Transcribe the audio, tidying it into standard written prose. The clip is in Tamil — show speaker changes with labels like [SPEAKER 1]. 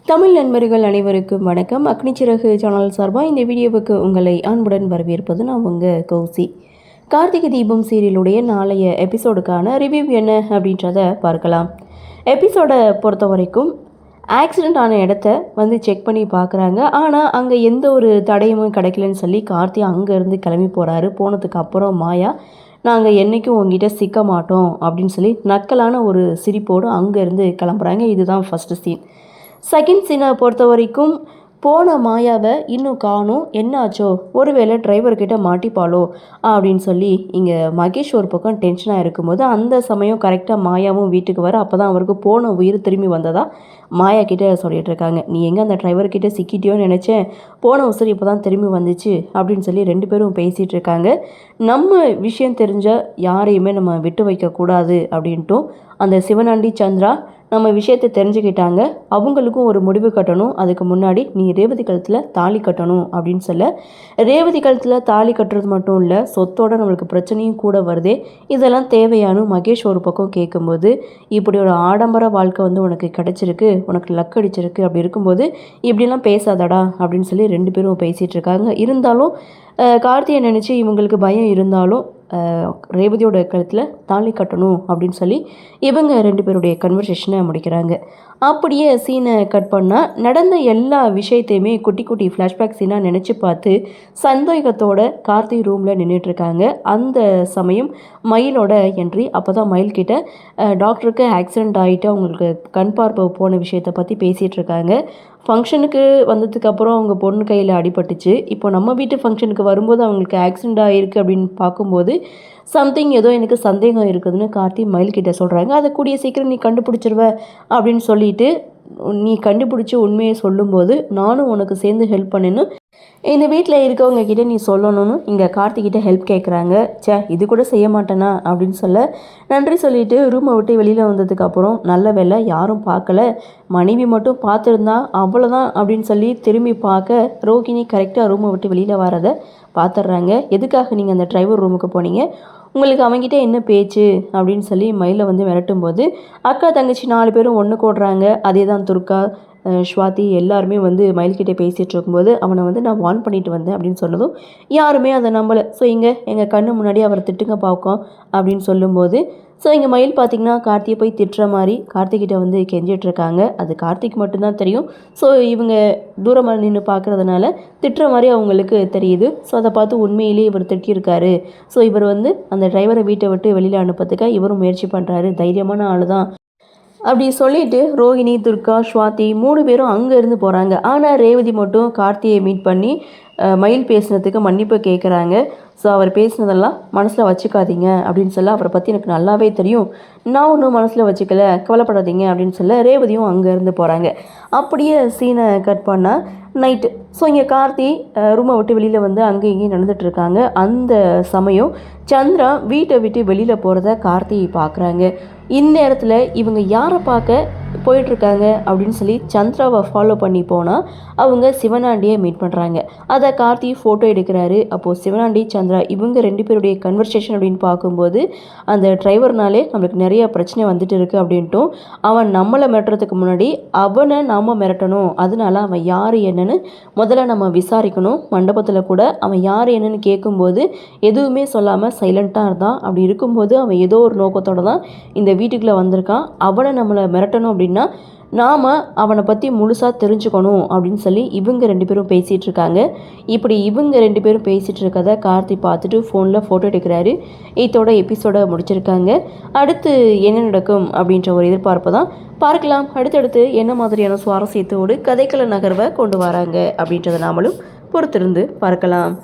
[SPEAKER 1] தமிழ் நண்பர்கள் அனைவருக்கும் வணக்கம். அக்னிச்சிறகு சேனல் சார்பாக இந்த வீடியோவுக்கு உங்களை அன்புடன் வரவேற்பது நான் உங்கள் கௌசி. கார்த்திகை தீபம் சீரியலுடைய நாளைய எபிசோடுக்கான ரிவ்யூ என்ன அப்படின்றத பார்க்கலாம். எபிசோடை பொறுத்த வரைக்கும் ஆக்சிடெண்ட் ஆன இடத்த வந்து செக் பண்ணி பார்க்குறாங்க. ஆனால் அங்கே எந்த ஒரு தடயமும் கிடைக்கலன்னு சொல்லி கார்த்தி அங்கேருந்து கிளம்பி போகிறாரு. போனதுக்கு அப்புறம் மாயா, நாங்கள் என்றைக்கும் உங்ககிட்ட சிக்க மாட்டோம் அப்படின்னு சொல்லி நக்கலான ஒரு சிரிப்போடு அங்கேருந்து கிளம்புறாங்க. இதுதான் ஃபஸ்ட்டு சீன். செகண்ட் சீனை பொறுத்த வரைக்கும் போன மாயாவை இன்னும் காணும், என்னாச்சோ, ஒருவேளை டிரைவர்கிட்ட மாட்டிப்பாளோ அப்படின்னு சொல்லி இங்கே மகேஷ் ஒரு பக்கம் டென்ஷனாக இருக்கும்போது அந்த சமயம் கரெக்டாக மாயாவும் வீட்டுக்கு வர. அப்போ தான் அவருக்கு போன உயிர் திரும்பி வந்ததா மாயா கிட்டே சொல்லிகிட்டு இருக்காங்க. நீ எங்கே அந்த டிரைவர்கிட்ட சிக்கிட்டியோன்னு நினச்சேன், போன உசுறு இப்போ தான் திரும்பி வந்துச்சு அப்படின்னு சொல்லி ரெண்டு பேரும் பேசிகிட்டு இருக்காங்க. நம்ம விஷயம் தெரிஞ்ச யாரையுமே நம்ம விட்டு வைக்கக்கூடாது அப்படின்ட்டும் அந்த சிவனாண்டி சந்திரா நம்ம விஷயத்தை தெரிஞ்சுக்கிட்டாங்க. அவங்களுக்கும் ஒரு முடிவு கட்டணும். அதுக்கு முன்னாடி நீ ரேவதி கழுத்தில் தாலி கட்டணும் அப்படின்னு சொல்ல, ரேவதி கழுத்தில் தாலி கட்டுறது மட்டும் இல்லை, சொத்தோட நம்மளுக்கு பிரச்சனையும் கூட வருதே, இதெல்லாம் தேவையானு மகேஷ் ஒரு பக்கம் கேட்கும்போது, இப்படி ஒரு ஆடம்பர வாழ்க்கை வந்து உனக்கு கிடச்சிருக்கு, உனக்கு லக் அடிச்சிருக்கு, அப்படி இருக்கும்போது இப்படிலாம் பேசாதடா அப்படின்னு சொல்லி ரெண்டு பேரும் பேசிகிட்டு இருக்காங்க. இருந்தாலும் கார்த்தியை நினச்சி இவங்களுக்கு பயம் இருந்தாலும் ரேவதியோட கழுத்தில் தாலி கட்டணும் அப்படின்னு சொல்லி இவங்க ரெண்டு பேருடைய கன்வர்சேஷனை முடிக்கிறாங்க. அப்படியே சீனை கட் பண்ணால் நடந்த எல்லா விஷயத்தையுமே குட்டி குட்டி ஃப்ளாஷ்பேக் சீனாக நினச்சி பார்த்து சந்தேகத்தோட கார்த்தி ரூமில் நின்றுட்டுருக்காங்க. அந்த சமயம் மயிலோட என்ட்ரி. அப்போ தான் மயில்கிட்ட டாக்டருக்கு ஆக்சிடெண்ட் ஆகிட்டு அவங்களுக்கு கண் பார்வை போன விஷயத்தை பற்றி பேசிகிட்டு இருக்காங்க. ஃபங்க்ஷனுக்கு வந்ததுக்கப்புறம் அவங்க பொண்ணு கையில் அடிபட்டுச்சு. இப்போ நம்ம வீட்டு ஃபங்க்ஷனுக்கு வரும்போது அவங்களுக்கு ஆக்சிடெண்ட் ஆகிருக்கு அப்படின்னு பார்க்கும்போது சம்திங் ஏதோ எனக்கு சந்தேகம் இருக்குதுன்னு கார்த்தி மயில்கிட்ட சொல்கிறாங்க. அதை கூடிய சீக்கிரம் நீ கண்டுபிடிச்சிருவ அப்படின்னு சொல்லிட்டு, நீ கண்டுபிடிச்சி உண்மையை சொல்லும்போது நானும் உனக்கு சேர்ந்து ஹெல்ப் பண்ணேன்னு இந்த வீட்டில் இருக்கவங்க கிட்டே நீ சொல்லணும்னு இங்கே கார்த்திகிட்ட ஹெல்ப் கேட்குறாங்க. இது கூட செய்ய மாட்டேனா அப்படின்னு சொல்ல நன்றி சொல்லிவிட்டு ரூமை விட்டு வெளியில் வந்ததுக்கப்புறம் நல்ல வேலை யாரும் பார்க்கல, மனைவி மட்டும் பார்த்துருந்தா அவ்வளோதான் அப்படின்னு சொல்லி திரும்பி பார்க்க ரோகிணி கரெக்டாக ரூமை விட்டு வெளியில் வரதை பார்த்துட்றாங்க. எதுக்காக நீங்கள் அந்த டிரைவர் ரூமுக்கு போனீங்க, உங்களுக்கு அவங்ககிட்ட என்ன பேச்சு அப்படின்னு சொல்லி மயிலை வந்து மிரட்டும்போது அக்கா தங்கச்சி 4 பேரும் ஒன்று கூடுறாங்க. அதே தான் துர்கா, ஸ்வாதி எல்லாருமே வந்து மயில்கிட்ட பேசிகிட்டு இருக்கும்போது அவனை வந்து நான் வார்ன் பண்ணிட்டு வந்தேன் அப்படின்னு சொன்னதும் யாருமே அதை நம்பலை. ஸோ இங்கே எங்கள் கண்ணு முன்னாடி அவரை திட்டுங்க பார்க்கும் அப்படின்னு சொல்லும்போது, ஸோ இங்கே மயில் பார்த்திங்கன்னா கார்த்தியை போய் திட்டுற மாதிரி கார்த்திகிட்ட வந்து கெஞ்சிட்ருக்காங்க. அது கார்த்திக் மட்டும்தான் தெரியும். ஸோ இவங்க தூரமாக நின்று பார்க்குறதுனால திட்டுற மாதிரி அவங்களுக்கு தெரியுது. ஸோ அதை பார்த்து உண்மையிலேயே இவர் திட்டியிருக்காரு. ஸோ இவர் வந்து அந்த டிரைவரை வீட்டை விட்டு வெளியில் அனுப்பத்துக்காக இவரும் முயற்சி பண்ணுறாரு, தைரியமான ஆள் தான் அப்படி சொல்லிட்டு ரோஹிணி, துர்கா, ஸ்வாதி 3 பேரும் அங்கேருந்து போகிறாங்க. ஆனால் ரேவதி மட்டும் கார்த்தியை மீட் பண்ணி மயில் பேசினதுக்கு மன்னிப்பு கேட்குறாங்க. ஸோ அவர் பேசினதெல்லாம் மனசில் வச்சுக்காதீங்க அப்படின்னு சொல்ல, அவரை பற்றி எனக்கு நல்லாவே தெரியும், நான் ஒன்றும் மனசில் வச்சுக்கல, கவலைப்படாதீங்க அப்படின்னு சொல்ல ரேவதியும் அங்கேருந்து போகிறாங்க. அப்படியே சீனை கட் பண்ணால் நைட்டு. ஸோ இங்கே கார்த்தி ரூமை விட்டு வெளியில் வந்து அங்கே இங்கேயும் நடந்துகிட்ருக்காங்க. அந்த சமயம் சந்திரா வீட்டை விட்டு வெளியில் போகிறத கார்த்தி பார்க்குறாங்க. இந்த இடத்துல இவங்க யாரை பார்க்க போயிட்டுருக்காங்க அப்படின்னு சொல்லி சந்திராவை ஃபாலோ பண்ணி போனால் அவங்க சிவனாண்டியை மீட் பண்ணுறாங்க. அதை கார்த்தி ஃபோட்டோ எடுக்கிறாரு. அப்போது சிவனாண்டி, சந்திரா இவங்க 2 பேருடைய கன்வர்சேஷன் அப்படின்னு பார்க்கும்போது அந்த டிரைவர்னாலே நம்மளுக்கு நிறைய பிரச்சனை வந்துட்டு இருக்குது அப்படின்ட்டும், அவன் நம்மளை மிரட்டுறதுக்கு முன்னாடி அவனை நாம் மிரட்டணும், அதனால அவன் யார் என்னன்னு முதல்ல நம்ம விசாரிக்கணும். மண்டபத்தில் கூட அவன் யார் என்னன்னு கேட்கும்போது எதுவுமே சொல்லாமல் சைலண்ட்டாக இருந்தான். அப்படி இருக்கும்போது அவன் ஏதோ ஒரு நோக்கத்தோடு தான் இந்த வீட்டுக்குள்ளே வந்திருக்கான். அவனை நம்மளை மிரட்டணும் அப்படின்னா நாம் அவனை பற்றி முழுசாக தெரிஞ்சுக்கணும் அப்படின்னு சொல்லி இவங்க 2 பேரும் பேசிகிட்டு இருக்காங்க. இப்படி இவங்க 2 பேரும் பேசிகிட்டு இருக்கதை கார்த்தி பார்த்துட்டு ஃபோனில் ஃபோட்டோ எடுக்கிறாரு. இதோட எபிசோடை முடிச்சிருக்காங்க. அடுத்து என்ன நடக்கும் அப்படின்ற ஒரு எதிர்பார்ப்பு தான். பார்க்கலாம் அடுத்தடுத்து என்ன மாதிரியான சுவாரஸ்யத்தோடு கதைக்கள நகர்வை கொண்டு வராங்க அப்படின்றத நாமளும் பொறுத்திருந்து பார்க்கலாம்.